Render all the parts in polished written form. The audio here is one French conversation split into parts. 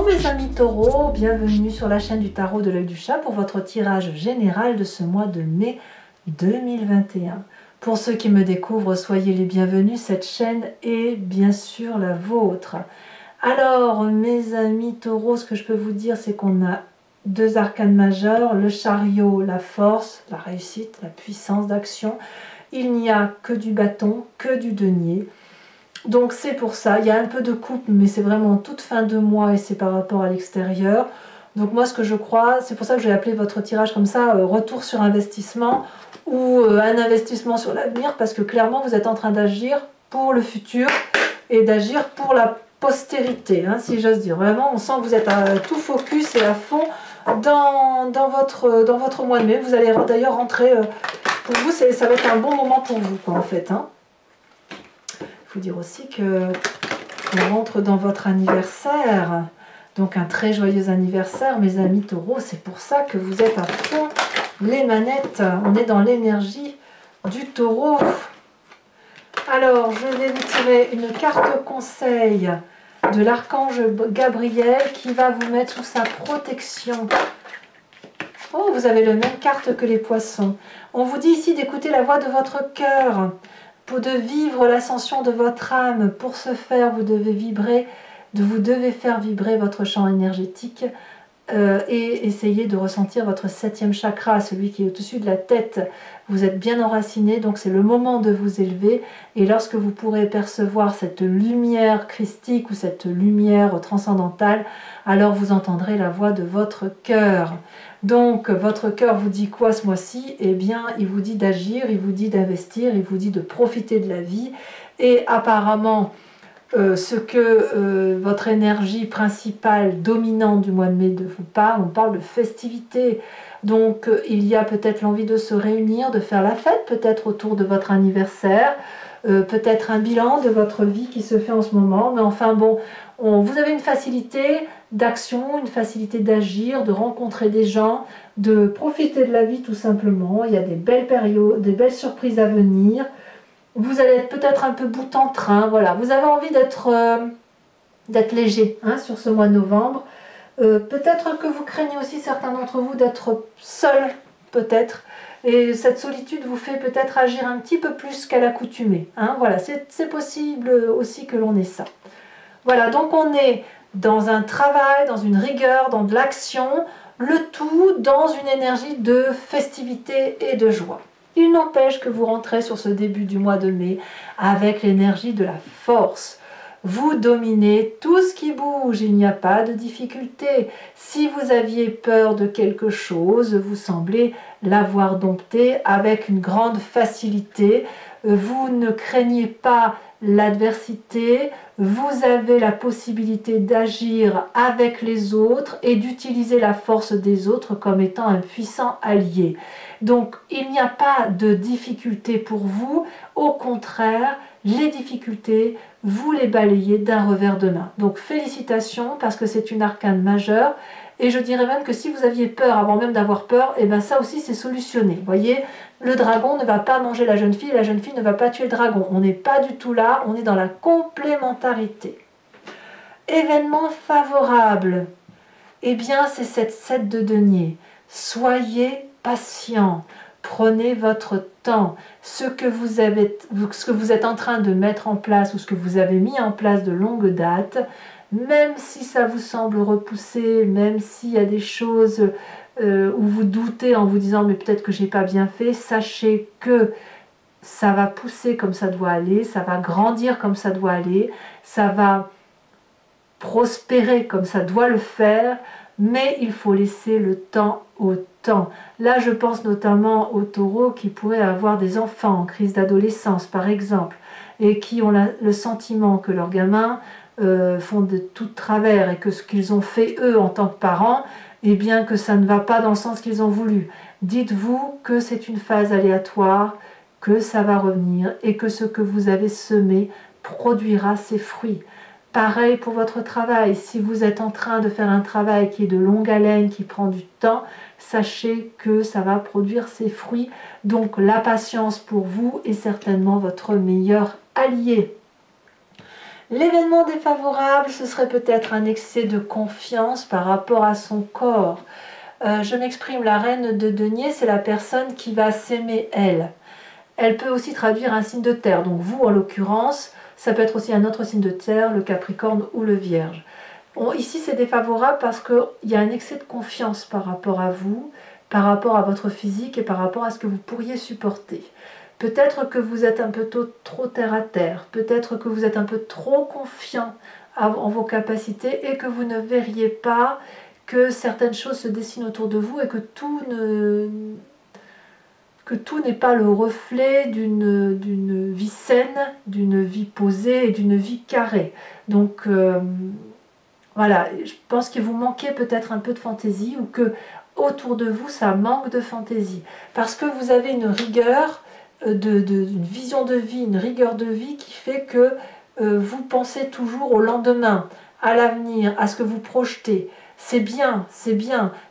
mes amis taureaux, bienvenue sur la chaîne du tarot de l'œil du chat pour votre tirage général de ce mois de mai 2021. Pour ceux qui me découvrent, soyez les bienvenus, cette chaîne est bien sûr la vôtre. Alors mes amis taureaux, ce que je peux vous dire, c'est qu'on a deux arcanes majeurs, le chariot, la force, la réussite, la puissance d'action. Il n'y a que du bâton, que du denier. Donc c'est pour ça, il y a un peu de coupe, mais c'est vraiment toute fin de mois et c'est par rapport à l'extérieur. Donc moi ce que je crois, c'est pour ça que j'ai appelé votre tirage comme ça, retour sur investissement ou un investissement sur l'avenir, parce que clairement vous êtes en train d'agir pour le futur et d'agir pour la postérité, hein, si j'ose dire. Vraiment, on sent que vous êtes à tout focus et à fond dans votre mois de mai. Vous allez d'ailleurs rentrer, pour vous ça va être un bon moment pour vous quoi, en fait, hein. Il faut dire aussi qu'on rentre dans votre anniversaire, donc un très joyeux anniversaire mes amis taureaux, c'est pour ça que vous êtes à fond les manettes, on est dans l'énergie du taureau. Alors je vais vous tirer une carte conseil de l'archange Gabriel qui va vous mettre sous sa protection. Oh, vous avez la même carte que les poissons. On vous dit ici d'écouter la voix de votre cœur, de vivre l'ascension de votre âme. Pour ce faire, vous devez faire vibrer votre champ énergétique et essayer de ressentir votre 7e chakra, celui qui est au-dessus de la tête. Vous êtes bien enraciné, donc c'est le moment de vous élever. Et lorsque vous pourrez percevoir cette lumière christique ou cette lumière transcendantale, alors vous entendrez la voix de votre cœur. Donc votre cœur vous dit quoi ce mois-ci? Eh bien il vous dit d'agir, il vous dit d'investir, il vous dit de profiter de la vie. Et apparemment ce que votre énergie principale dominante du mois de mai vous parle, on parle de festivité. Donc il y a peut-être l'envie de se réunir, de faire la fête, peut-être autour de votre anniversaire, peut-être un bilan de votre vie qui se fait en ce moment. Mais enfin bon, vous avez une facilité d'action, une facilité d'agir, de rencontrer des gens, de profiter de la vie tout simplement. Il y a des belles périodes, des belles surprises à venir. Vous allez être peut-être un peu bout en train, voilà. Vous avez envie d'être léger hein, sur ce mois de novembre. Peut-être que vous craignez aussi, certains d'entre vous, d'être seul, peut-être. Et cette solitude vous fait peut-être agir un petit peu plus qu'à l'accoutumée. Hein, voilà, c'est possible aussi que l'on ait ça. Voilà, donc on est dans un travail, dans une rigueur, dans de l'action, le tout dans une énergie de festivité et de joie. Il n'empêche que vous rentrez sur ce début du mois de mai avec l'énergie de la force. Vous dominez tout ce qui bouge, il n'y a pas de difficulté. Si vous aviez peur de quelque chose, vous semblez l'avoir dompté avec une grande facilité. Vous ne craignez pas l'adversité, vous avez la possibilité d'agir avec les autres et d'utiliser la force des autres comme étant un puissant allié. Donc il n'y a pas de difficulté pour vous, au contraire, les difficultés, vous les balayez d'un revers de main. Donc félicitations parce que c'est une arcane majeure. Et je dirais même que si vous aviez peur avant même d'avoir peur, et bien ça aussi c'est solutionné. Vous voyez, le dragon ne va pas manger la jeune fille ne va pas tuer le dragon. On n'est pas du tout là, on est dans la complémentarité. Événement favorable, eh bien c'est cette 7 de denier. Soyez patient, prenez votre temps. Ce que vous êtes en train de mettre en place ou ce que vous avez mis en place de longue date, même si ça vous semble repoussé, même s'il y a des choses où vous doutez en vous disant mais peut-être que j'ai pas bien fait, sachez que ça va pousser comme ça doit aller, ça va grandir comme ça doit aller, ça va prospérer comme ça doit le faire, mais il faut laisser le temps au temps. Là je pense notamment aux taureaux qui pourraient avoir des enfants en crise d'adolescence par exemple, et qui ont le sentiment que leurs gamins font de tout travers et que ce qu'ils ont fait eux en tant que parents, eh bien que ça ne va pas dans le sens qu'ils ont voulu. Dites-vous que c'est une phase aléatoire, que ça va revenir et que ce que vous avez semé produira ses fruits. Pareil pour votre travail, si vous êtes en train de faire un travail qui est de longue haleine, qui prend du temps, sachez que ça va produire ses fruits. Donc la patience pour vous est certainement votre meilleur allié. L'événement défavorable, ce serait peut-être un excès de confiance par rapport à son corps. Je m'exprime, la reine de denier, c'est la personne qui va s'aimer elle. Elle peut aussi traduire un signe de terre. Donc vous, en l'occurrence, ça peut être aussi un autre signe de terre, le Capricorne ou le Vierge. Ici, c'est défavorable parce qu'il y a un excès de confiance par rapport à vous, par rapport à votre physique et par rapport à ce que vous pourriez supporter. Peut-être que vous êtes un peu trop terre à terre, peut-être que vous êtes un peu trop confiant en vos capacités et que vous ne verriez pas que certaines choses se dessinent autour de vous et que tout n'est pas le reflet d'une vie saine, d'une vie posée et d'une vie carrée. Donc voilà, je pense que vous manquez peut-être un peu de fantaisie ou que autour de vous ça manque de fantaisie parce que vous avez une rigueur, une vision de vie, une rigueur de vie qui fait que vous pensez toujours au lendemain, à l'avenir, à ce que vous projetez. C'est bien,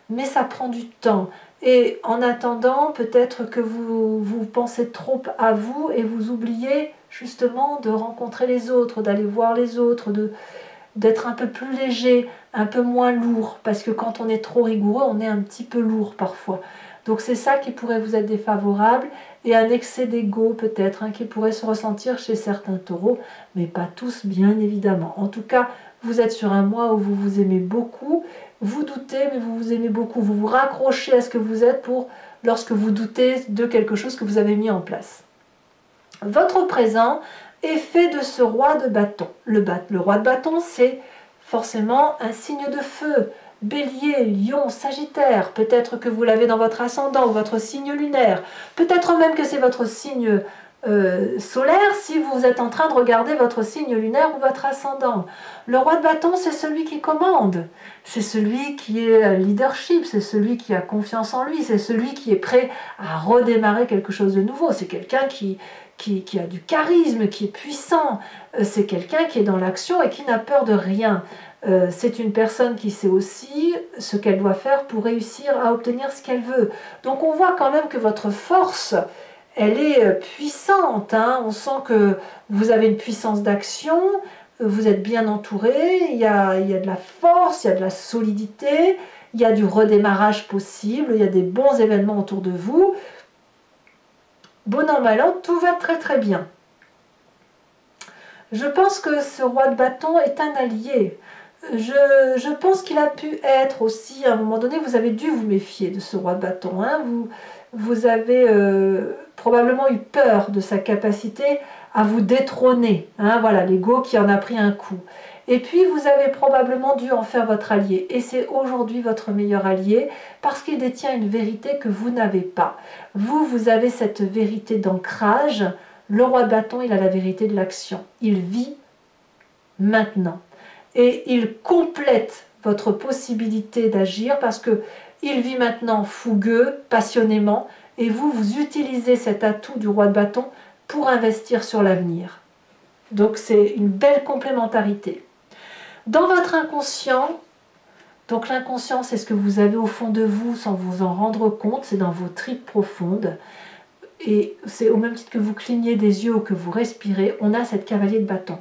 mais ça prend du temps. Et en attendant, peut-être que vous pensez trop à vous et vous oubliez justement de rencontrer les autres, d'aller voir les autres, d'être un peu plus léger, un peu moins lourd. Parce que quand on est trop rigoureux, on est un petit peu lourd parfois. Donc c'est ça qui pourrait vous être défavorable. Et un excès d'ego peut-être, qui pourrait se ressentir chez certains taureaux, mais pas tous bien évidemment. En tout cas, vous êtes sur un mois où vous vous aimez beaucoup, vous doutez mais vous vous aimez beaucoup, vous vous raccrochez à ce que vous êtes lorsque vous doutez de quelque chose que vous avez mis en place. Votre présent est fait de ce roi de bâton. Le roi de bâton, c'est forcément un signe de feu. Bélier, Lion, Sagittaire, peut-être que vous l'avez dans votre ascendant ou votre signe lunaire, peut-être même que c'est votre signe solaire si vous êtes en train de regarder votre signe lunaire ou votre ascendant. Le roi de bâton, c'est celui qui commande, c'est celui qui est leadership, c'est celui qui a confiance en lui, c'est celui qui est prêt à redémarrer quelque chose de nouveau, c'est quelqu'un qui a du charisme, qui est puissant, c'est quelqu'un qui est dans l'action et qui n'a peur de rien. C'est une personne qui sait aussi ce qu'elle doit faire pour réussir à obtenir ce qu'elle veut. Donc on voit quand même que votre force, elle est puissante. On sent que vous avez une puissance d'action, vous êtes bien entouré, il y a de la force, il y a de la solidité, il y a du redémarrage possible, il y a des bons événements autour de vous. Bon an, mal an, tout va très très bien. Je pense que ce roi de bâton est un allié. Je pense qu'il a pu être aussi, à un moment donné, vous avez dû vous méfier de ce roi de bâton. Vous avez probablement eu peur de sa capacité à vous détrôner. Voilà, l'ego qui en a pris un coup. Et puis vous avez probablement dû en faire votre allié. Et c'est aujourd'hui votre meilleur allié parce qu'il détient une vérité que vous n'avez pas. Vous avez cette vérité d'ancrage. Le roi de bâton, il a la vérité de l'action. Il vit maintenant. Et il complète votre possibilité d'agir parce qu'il vit maintenant fougueux, passionnément, et vous utilisez cet atout du roi de bâton pour investir sur l'avenir. Donc c'est une belle complémentarité. Dans votre inconscient, donc l'inconscient c'est ce que vous avez au fond de vous sans vous en rendre compte, c'est dans vos tripes profondes, et c'est au même titre que vous clignez des yeux ou que vous respirez, on a cette cavalier de bâton.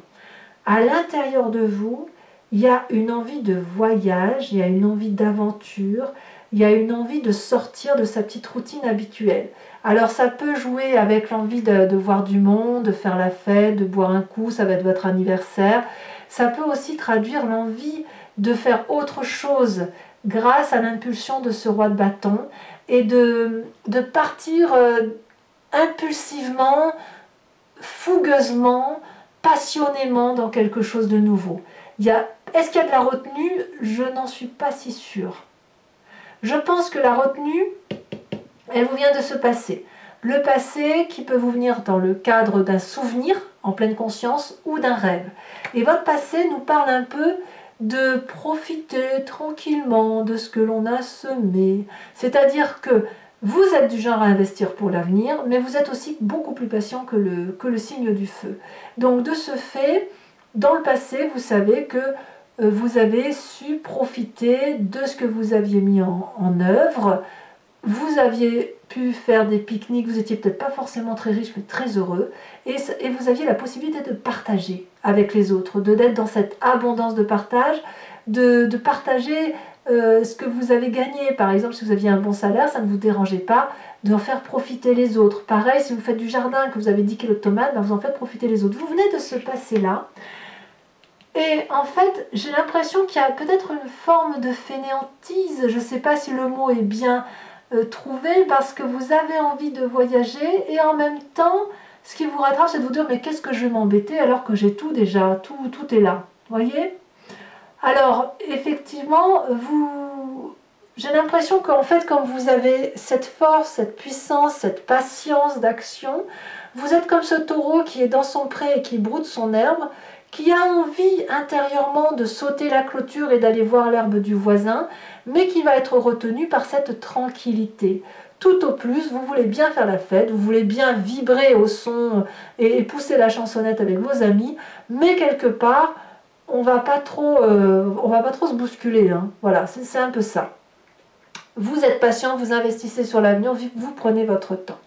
À l'intérieur de vous, il y a une envie de voyage, il y a une envie d'aventure, il y a une envie de sortir de sa petite routine habituelle. Alors ça peut jouer avec l'envie de voir du monde, de faire la fête, de boire un coup, ça va être votre anniversaire. Ça peut aussi traduire l'envie de faire autre chose grâce à l'impulsion de ce roi de bâton et de partir impulsivement, fougueusement, passionnément dans quelque chose de nouveau. Est-ce qu'il y a de la retenue? Je n'en suis pas si sûre. Je pense que la retenue, elle vous vient de ce passé. Le passé qui peut vous venir dans le cadre d'un souvenir en pleine conscience ou d'un rêve. Et votre passé nous parle un peu de profiter tranquillement de ce que l'on a semé. C'est-à-dire que vous êtes du genre à investir pour l'avenir, mais vous êtes aussi beaucoup plus patient que le signe du feu. Donc de ce fait, dans le passé, vous savez que vous avez su profiter de ce que vous aviez mis en œuvre vous aviez pu faire des pique-niques, vous étiez peut-être pas forcément très riche, mais très heureux, et vous aviez la possibilité de partager avec les autres, d'être dans cette abondance de partage, de partager ce que vous avez gagné. Par exemple, si vous aviez un bon salaire, ça ne vous dérangeait pas d'en faire profiter les autres. Pareil, si vous faites du jardin, que vous avez 10 kilos de tomates, ben vous en faites profiter les autres. Vous venez de se passer là. Et en fait, j'ai l'impression qu'il y a peut-être une forme de fainéantise. Je ne sais pas si le mot est bien trouvé, parce que vous avez envie de voyager et en même temps, ce qui vous rattrape, c'est de vous dire mais qu'est-ce que je vais m'embêter alors que j'ai tout déjà, tout est là. Voyez? Alors, effectivement, j'ai l'impression qu'en fait, comme vous avez cette force, cette puissance, cette patience d'action, vous êtes comme ce taureau qui est dans son pré et qui broute son herbe, qui a envie intérieurement de sauter la clôture et d'aller voir l'herbe du voisin, mais qui va être retenu par cette tranquillité. Tout au plus, vous voulez bien faire la fête, vous voulez bien vibrer au son et pousser la chansonnette avec vos amis, mais quelque part, on va pas trop se bousculer. Hein. Voilà, c'est un peu ça. Vous êtes patient, vous investissez sur l'avenir, vous prenez votre temps.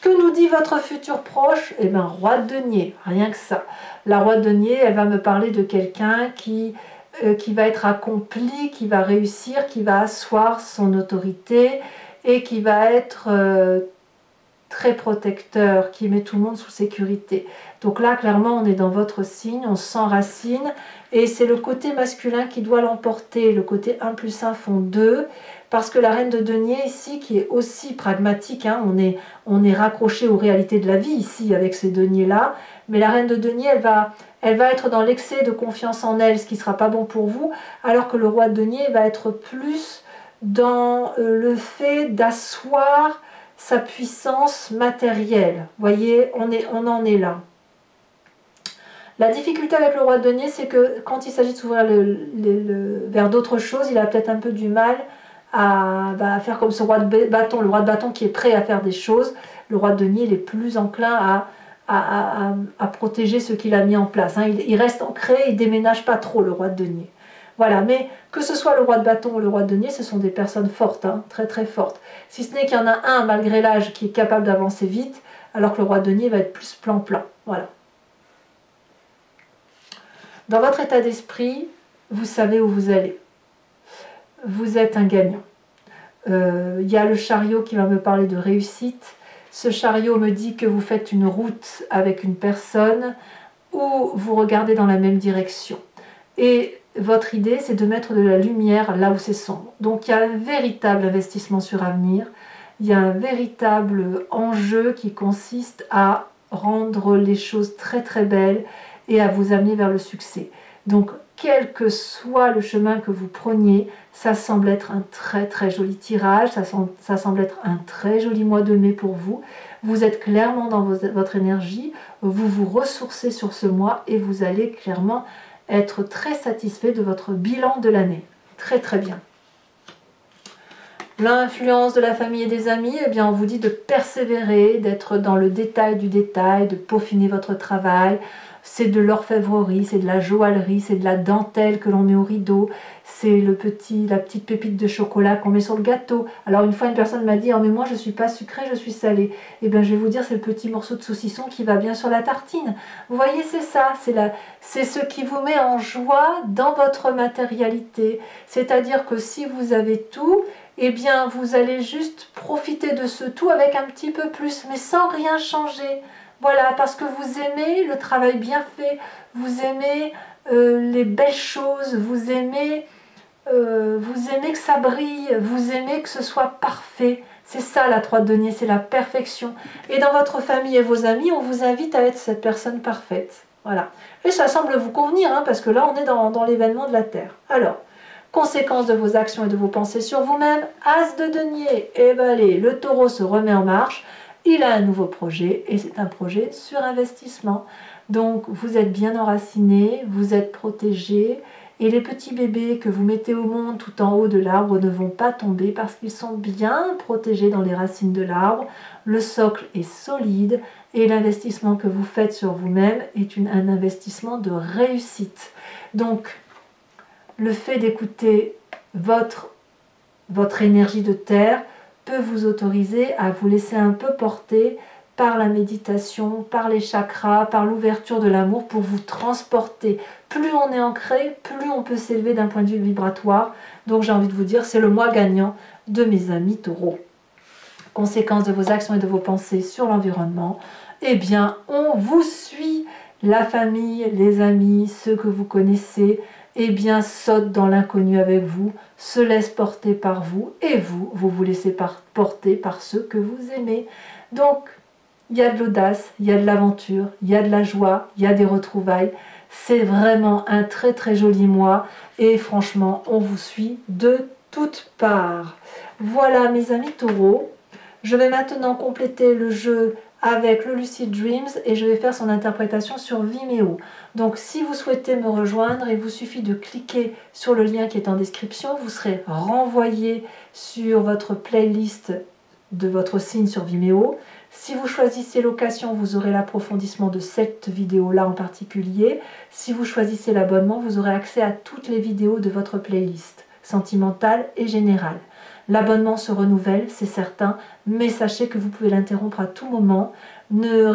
Que nous dit votre futur proche? Eh bien, roi de denier, rien que ça. La roi de denier, elle va me parler de quelqu'un qui va être accompli, qui va réussir, qui va asseoir son autorité et qui va être très protecteur, qui met tout le monde sous sécurité. Donc là, clairement, on est dans votre signe, on s'enracine et c'est le côté masculin qui doit l'emporter. Le côté 1 plus 1 font 2. Parce que la reine de denier ici, qui est aussi pragmatique, hein, on est raccroché aux réalités de la vie ici avec ces deniers-là, mais la reine de denier, elle va être dans l'excès de confiance en elle, ce qui ne sera pas bon pour vous, alors que le roi de denier va être plus dans le fait d'asseoir sa puissance matérielle. Vous voyez, on en est là. La difficulté avec le roi de denier, c'est que quand il s'agit de s'ouvrir vers d'autres choses, il a peut-être un peu du mal à faire comme ce roi de bâton, le roi de bâton qui est prêt à faire des choses. Le roi de denier, il est plus enclin à protéger ce qu'il a mis en place. Hein. Il reste ancré, il ne déménage pas trop, le roi de denier. Voilà, mais que ce soit le roi de bâton ou le roi de denier, ce sont des personnes fortes, hein, très très fortes. Si ce n'est qu'il y en a un, malgré l'âge, qui est capable d'avancer vite, alors que le roi de denier va être plus plan-plan. Voilà. Dans votre état d'esprit, vous savez où vous allez. Vous êtes un gagnant. Il y a le chariot qui va me parler de réussite. Ce chariot me dit que vous faites une route avec une personne où vous regardez dans la même direction. Et votre idée, c'est de mettre de la lumière là où c'est sombre. Donc il y a un véritable investissement sur avenir. Il y a un véritable enjeu qui consiste à rendre les choses très très belles et à vous amener vers le succès. Donc quel que soit le chemin que vous preniez, ça semble être un très très joli tirage, ça semble être un très joli mois de mai pour vous. Vous êtes clairement dans votre énergie, vous vous ressourcez sur ce mois et vous allez clairement être très satisfait de votre bilan de l'année. Très très bien. L'influence de la famille et des amis, eh bien on vous dit de persévérer, d'être dans le détail du détail, de peaufiner votre travail. C'est de l'orfèvrerie, c'est de la joaillerie, c'est de la dentelle que l'on met au rideau, c'est la petite pépite de chocolat qu'on met sur le gâteau. Alors une fois, une personne m'a dit « Oh mais moi je ne suis pas sucrée, je suis salée ». Eh bien je vais vous dire, c'est le petit morceau de saucisson qui va bien sur la tartine. Vous voyez, c'est ça, c'est ce qui vous met en joie dans votre matérialité. C'est-à-dire que si vous avez tout, eh bien vous allez juste profiter de ce tout avec un petit peu plus, mais sans rien changer. Voilà, parce que vous aimez le travail bien fait, vous aimez les belles choses, vous aimez que ça brille, vous aimez que ce soit parfait. C'est ça la 3 de denier, c'est la perfection. Et dans votre famille et vos amis, on vous invite à être cette personne parfaite. Voilà. Et ça semble vous convenir, hein, parce que là, on est dans l'événement de la Terre. Alors, conséquence de vos actions et de vos pensées sur vous-même, As de denier, et ben allez, le taureau se remet en marche. Il a un nouveau projet et c'est un projet sur investissement. Donc vous êtes bien enraciné, vous êtes protégé et les petits bébés que vous mettez au monde tout en haut de l'arbre ne vont pas tomber parce qu'ils sont bien protégés dans les racines de l'arbre. Le socle est solide et l'investissement que vous faites sur vous-même est un investissement de réussite. Donc le fait d'écouter votre énergie de terre, peut vous autoriser à vous laisser un peu porter par la méditation, par les chakras, par l'ouverture de l'amour pour vous transporter. Plus on est ancré, plus on peut s'élever d'un point de vue vibratoire. Donc j'ai envie de vous dire, c'est le mois gagnant de mes amis taureaux. Conséquence de vos actions et de vos pensées sur l'environnement, eh bien on vous suit. La famille, les amis, ceux que vous connaissez, eh bien sautent dans l'inconnu avec vous, se laissent porter par vous et vous vous laissez porter par ceux que vous aimez. Donc il y a de l'audace, il y a de l'aventure, il y a de la joie, il y a des retrouvailles. C'est vraiment un très très joli mois et franchement on vous suit de toutes parts. Voilà mes amis taureaux, je vais maintenant compléter le jeu avec le Lucid Dreams et je vais faire son interprétation sur Vimeo. Donc si vous souhaitez me rejoindre, il vous suffit de cliquer sur le lien qui est en description, vous serez renvoyé sur votre playlist de votre signe sur Vimeo. Si vous choisissez location, vous aurez l'approfondissement de cette vidéo-là en particulier. Si vous choisissez l'abonnement, vous aurez accès à toutes les vidéos de votre playlist, sentimentale et générale. L'abonnement se renouvelle, c'est certain, mais sachez que vous pouvez l'interrompre à tout moment. Ne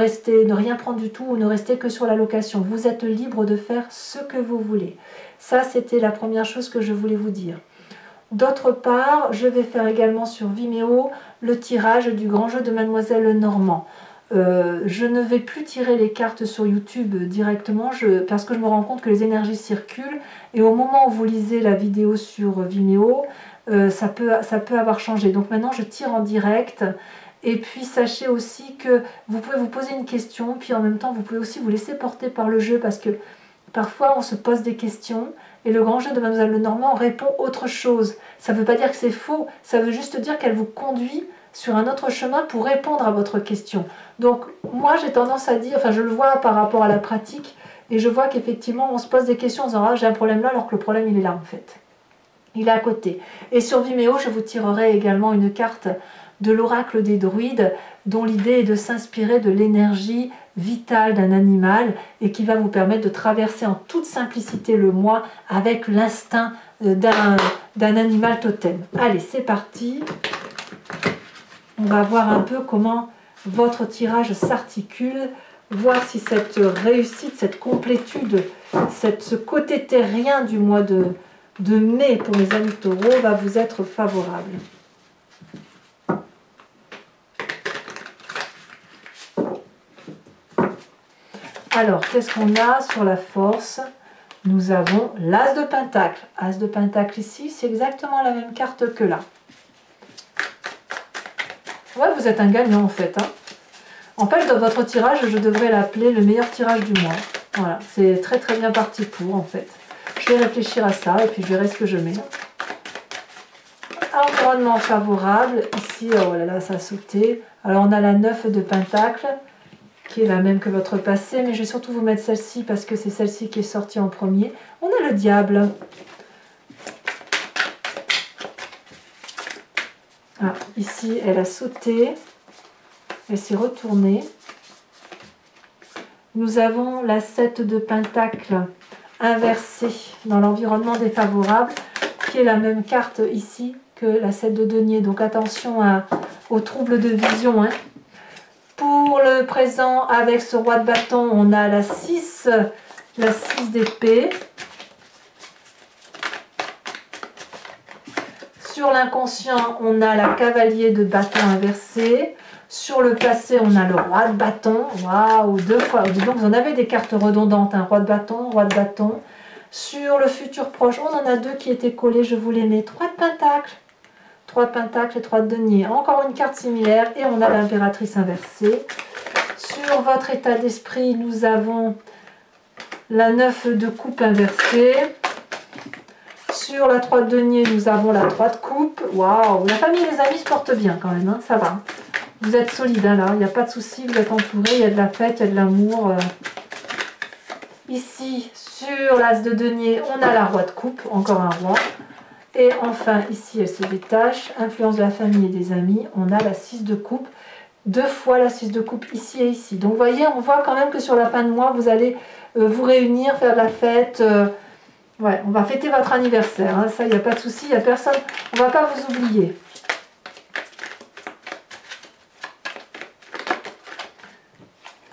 rien prendre du tout ou ne restez que sur la location. Vous êtes libre de faire ce que vous voulez. Ça, c'était la première chose que je voulais vous dire. D'autre part, je vais faire également sur Vimeo le tirage du grand jeu de Mademoiselle Normand. Je ne vais plus tirer les cartes sur YouTube directement parce que je me rends compte que les énergies circulent et au moment où vous lisez la vidéo sur Vimeo, ça peut avoir changé. Donc maintenant je tire en direct et puis sachez aussi que vous pouvez vous poser une question puis en même temps vous pouvez aussi vous laisser porter par le jeu parce que parfois on se pose des questions et le grand jeu de Mademoiselle Normand répond autre chose. Ça ne veut pas dire que c'est faux, ça veut juste dire qu'elle vous conduit sur un autre chemin pour répondre à votre question. Donc moi j'ai tendance à dire, enfin je le vois par rapport à la pratique, et je vois qu'effectivement on se pose des questions en disant ah j'ai un problème là alors que le problème il est là en fait. Il est à côté. Et sur Vimeo je vous tirerai également une carte de l'oracle des druides dont l'idée est de s'inspirer de l'énergie vitale d'un animal et qui va vous permettre de traverser en toute simplicité le mois avec l'instinct d'un animal totem. Allez c'est parti. On va voir un peu comment votre tirage s'articule, voir si cette réussite, cette complétude, ce côté terrien du mois de mai pour mes amis taureaux va vous être favorable. Alors, qu'est-ce qu'on a sur la force? Nous avons l'As de Pentacle. As de Pentacle ici, c'est exactement la même carte que là. Ouais, vous êtes un gagnant en fait. Hein. En fait, dans votre tirage, je devrais l'appeler le meilleur tirage du mois. Voilà, c'est très très bien parti pour en fait. Je vais réfléchir à ça et puis je verrai ce que je mets. Environnement favorable. Ici, oh là là, ça a sauté. Alors on a la 9 de Pentacle, qui est la même que votre passé, mais je vais surtout vous mettre celle-ci parce que c'est celle-ci qui est sortie en premier. On a le Diable. Ah, ici, elle a sauté, elle s'est retournée. Nous avons la 7 de Pentacle inversée dans l'environnement défavorable, qui est la même carte ici que la 7 de Denier. Donc attention aux troubles de vision. Hein. Pour le présent, avec ce roi de bâton, on a la 6 d'épée. Sur l'inconscient, on a la cavalier de bâton inversé. Sur le passé, on a le roi de bâton. Waouh, 2 fois. Donc, vous en avez des cartes redondantes. Hein. Roi de bâton, roi de bâton. Sur le futur proche, on en a 2 qui étaient collés. Je vous les mets. 3 de pentacle. 3 de pentacle et 3 de denier. Encore une carte similaire. Et on a l'impératrice inversée. Sur votre état d'esprit, nous avons la 9 de coupe inversée. Sur la 3 de denier, nous avons la 3 de coupe. Waouh, la famille et les amis se portent bien quand même, hein, ça va. Vous êtes solide hein, là, il n'y a pas de souci, vous êtes entouré, il y a de la fête, il y a de l'amour. Ici, sur l'as de denier, on a la roi de coupe, encore un roi. Et enfin, ici, elle se détache. Influence de la famille et des amis, on a la 6 de coupe. 2 fois la 6 de coupe ici et ici. Donc vous voyez, on voit quand même que sur la fin de mois, vous allez vous réunir, faire de la fête. Ouais, on va fêter votre anniversaire, hein, ça, il n'y a pas de souci, il n'y a personne, on ne va pas vous oublier.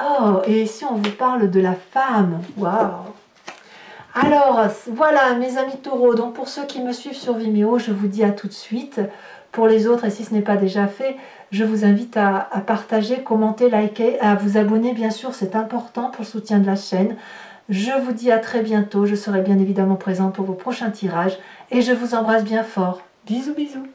Oh, et ici on vous parle de la femme. Waouh! Alors, voilà mes amis taureaux. Donc pour ceux qui me suivent sur Vimeo, je vous dis à tout de suite. Pour les autres, et si ce n'est pas déjà fait, je vous invite à partager, commenter, liker, à vous abonner bien sûr, c'est important pour le soutien de la chaîne. Je vous dis à très bientôt, je serai bien évidemment présente pour vos prochains tirages et je vous embrasse bien fort. Bisous bisous.